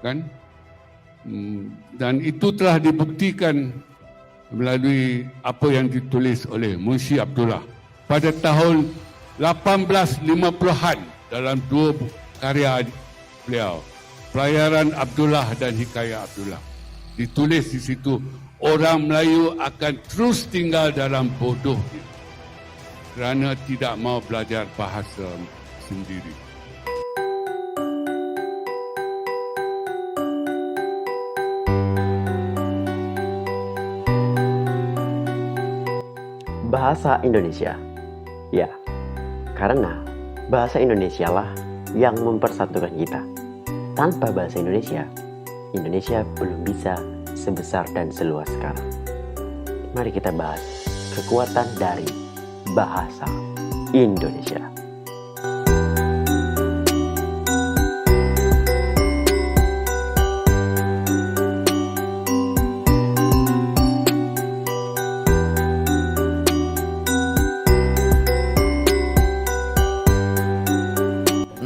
kan? Dan itu telah dibuktikan melalui apa yang ditulis oleh Munshi Abdullah pada tahun 1850-an dalam dua karya beliau, Pelayaran Abdullah dan Hikayat Abdullah. Ditulis di situ, orang Melayu akan terus tinggal dalam bodoh kerana tidak mau belajar bahasa sendiri. Bahasa Indonesia. Ya, karena bahasa Indonesia lah yang mempersatukan kita. Tanpa bahasa Indonesia, Indonesia belum bisa sebesar dan seluas sekarang. Mari kita bahas kekuatan dari bahasa Indonesia.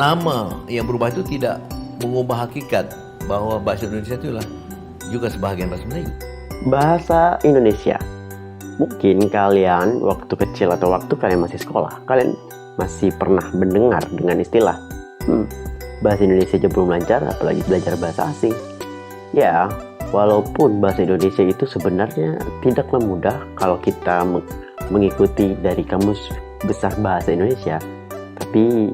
Nama yang berubah itu tidak mengubah hakikat bahwa bahasa Indonesia itulah juga sebahagian bahasa Melayu. Bahasa Indonesia. Mungkin kalian waktu kecil atau waktu kalian masih sekolah, kalian masih pernah mendengar dengan istilah bahasa Indonesia aja belum lancar, apalagi belajar bahasa asing. Ya, walaupun bahasa Indonesia itu sebenarnya tidaklah mudah kalau kita mengikuti dari Kamus Besar Bahasa Indonesia, tapi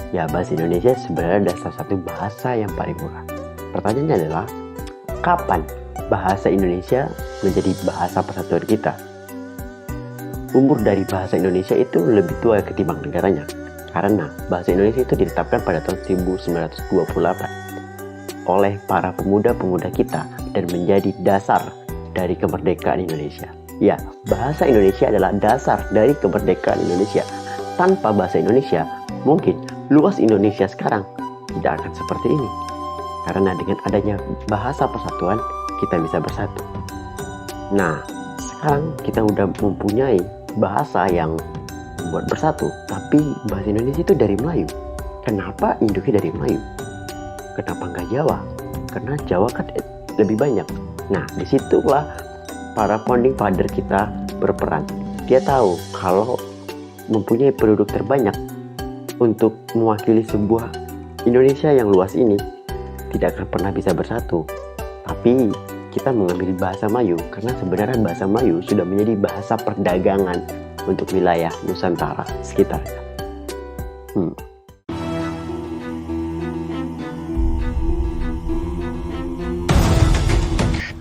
ya, bahasa Indonesia sebenarnya adalah salah satu bahasa yang paling murah. Pertanyaannya adalah, kapan bahasa Indonesia menjadi bahasa persatuan kita? Umur dari bahasa Indonesia itu lebih tua ketimbang negaranya. Karena bahasa Indonesia itu ditetapkan pada tahun 1928 oleh para pemuda-pemuda kita dan menjadi dasar dari kemerdekaan Indonesia. Ya, bahasa Indonesia adalah dasar dari kemerdekaan Indonesia. Tanpa bahasa Indonesia, mungkin luas Indonesia sekarang tidak akan seperti ini. Karena dengan adanya bahasa persatuan, kita bisa bersatu. Nah, sekarang kita udah mempunyai bahasa yang membuat bersatu. Tapi bahasa Indonesia itu dari Melayu. Kenapa induknya dari Melayu? Kenapa nggak Jawa? Karena Jawa kan lebih banyak. Nah, disitulah para founding father kita berperan. Dia tahu kalau mempunyai penduduk terbanyak untuk mewakili sebuah Indonesia yang luas ini tidak akan pernah bisa bersatu. Tapi kita mengambil bahasa Melayu karena sebenarnya bahasa Melayu sudah menjadi bahasa perdagangan untuk wilayah Nusantara sekitarnya.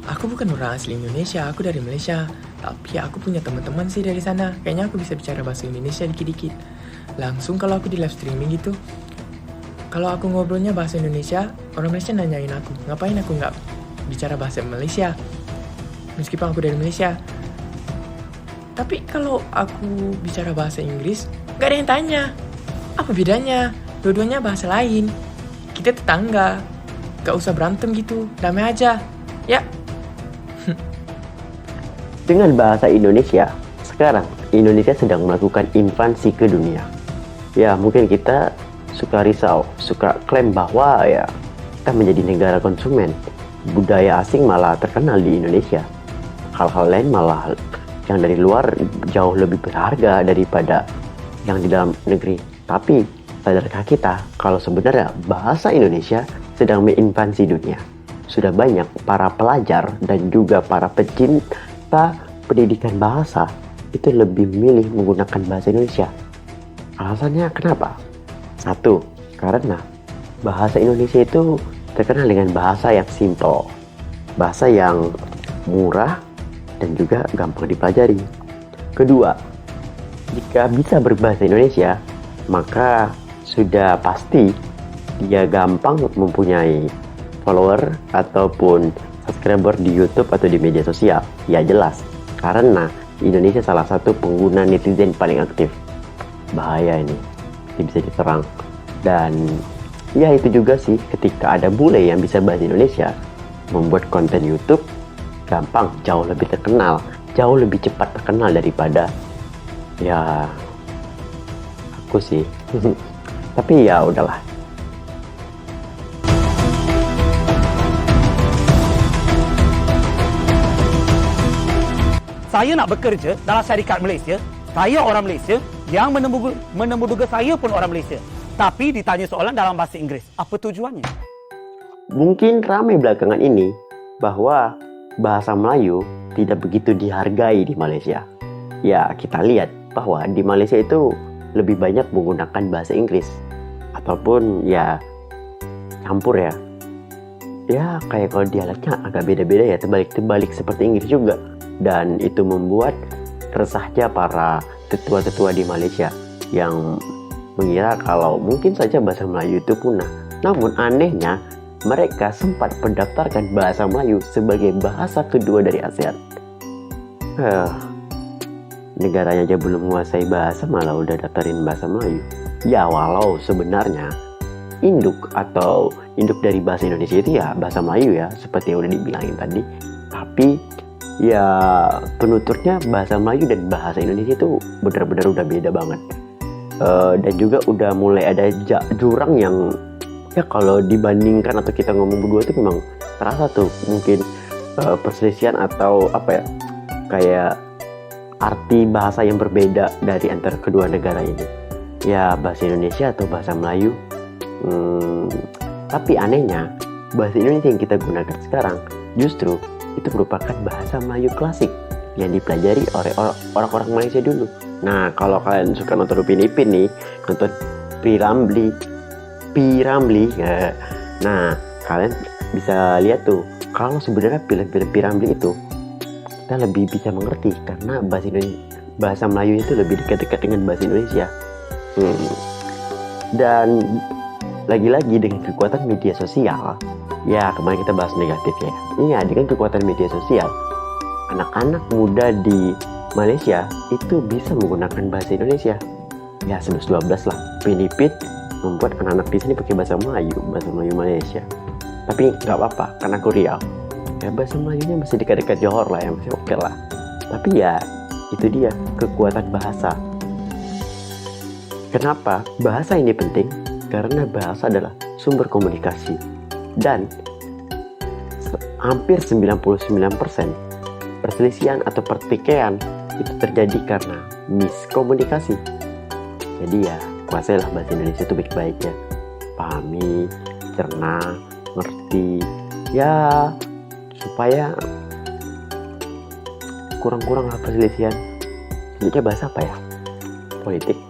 Aku bukan orang asli Indonesia, aku dari Malaysia. Tapi aku punya teman-teman sih dari sana. Kayaknya aku bisa bicara bahasa Indonesia dikit-dikit. Langsung kalau aku di live streaming gitu. Kalau aku ngobrolnya bahasa Indonesia, orang Malaysia nanyain aku, ngapain aku nggak bicara bahasa Malaysia? Meskipun aku dari Malaysia. Tapi kalau aku bicara bahasa Inggris, nggak ada yang tanya. Apa bedanya? Dua-duanya bahasa lain. Kita tetangga. Gak usah berantem gitu, damai aja. Ya. Dengan bahasa Indonesia, sekarang Indonesia sedang melakukan invasi ke dunia. Ya, mungkin kita suka risau, suka klaim bahwa ya kita menjadi negara konsumen. Budaya asing malah terkenal di Indonesia. Hal-hal lain malah yang dari luar jauh lebih berharga daripada yang di dalam negeri. Tapi sadarkah kita kalau sebenarnya bahasa Indonesia sedang menginvasi dunia? Sudah banyak para pelajar dan juga para pecinta pendidikan bahasa itu lebih memilih menggunakan bahasa Indonesia. Alasannya kenapa? Satu, karena bahasa Indonesia itu terkenal dengan bahasa yang simple, bahasa yang murah dan juga gampang dipelajari. Kedua, jika bisa berbahasa Indonesia, maka sudah pasti dia gampang mempunyai follower ataupun subscriber di YouTube atau di media sosial. Ya jelas, karena Indonesia salah satu pengguna netizen paling aktif. Bahaya ini bisa diterang. Dan ya itu juga sih, ketika ada bule yang bisa bahasa Indonesia membuat konten YouTube, gampang, jauh lebih terkenal, jauh lebih cepat terkenal daripada ya aku sih. Tapi ya udahlah. saya nak bekerja dalam syarikat Malaysia, saya orang Malaysia, yang menemuduga saya pun orang Malaysia. Tapi ditanya soalan dalam bahasa Inggeris. Apa tujuannya? Mungkin ramai belakangan ini bahwa bahasa Melayu tidak begitu dihargai di Malaysia. Ya, kita lihat bahwa di Malaysia itu lebih banyak menggunakan bahasa Inggris. Ataupun ya campur ya. Ya, kayak kalau dialeknya agak beda-beda ya, terbalik-terbalik seperti Inggris juga. Dan itu membuat resahnya para tetua-tetua di Malaysia yang mengira kalau mungkin saja bahasa Melayu itu punah. Namun anehnya, mereka sempat mendaftarkan bahasa Melayu sebagai bahasa kedua dari ASEAN. Negaranya aja belum menguasai bahasa malah udah daftarin bahasa Melayu. Ya, walau sebenarnya induk dari bahasa Indonesia itu ya bahasa Melayu ya, seperti yang udah dibilangin tadi. Tapi ya penuturnya bahasa Melayu dan bahasa Indonesia itu benar-benar udah beda banget. Dan juga udah mulai ada jurang yang ya kalau dibandingkan atau kita ngomong berdua itu memang terasa tuh mungkin perselisihan atau apa ya, kayak arti bahasa yang berbeda dari antara kedua negara ini. Ya bahasa Indonesia atau bahasa Melayu. Tapi anehnya bahasa Indonesia yang kita gunakan sekarang justru itu merupakan bahasa Melayu klasik yang dipelajari oleh orang-orang Malaysia dulu. Nah, kalau kalian suka nonton Upin Ipin nih, nonton Piramli ya. Nah, kalian bisa lihat tuh kalau sebenarnya film-film Piramli itu kita lebih bisa mengerti karena bahasa Melayu itu lebih dekat-dekat dengan bahasa Indonesia. Dan lagi-lagi dengan kekuatan media sosial, ya kemarin kita bahas negatif ya. Iya, dengan kekuatan media sosial, anak-anak muda di Malaysia itu bisa menggunakan bahasa Indonesia. Ya 11-12 lah. Upin Ipin membuat anak-anak di sini pakai bahasa Melayu Malaysia. Tapi nggak apa-apa, karena aku Riau. Ya bahasa Melayunya masih dekat-dekat Johor lah ya, masih oke lah. Tapi ya itu dia kekuatan bahasa. Kenapa bahasa ini penting? Karena bahasa adalah sumber komunikasi. Dan hampir 99% perselisihan atau pertikaian itu terjadi karena miskomunikasi. Jadi ya kuasailah bahasa Indonesia itu baik-baiknya. Pahami, cerna, ngerti. Ya supaya kurang-kurang lah perselisihan. Selanjutnya bahasa apa ya? Politik.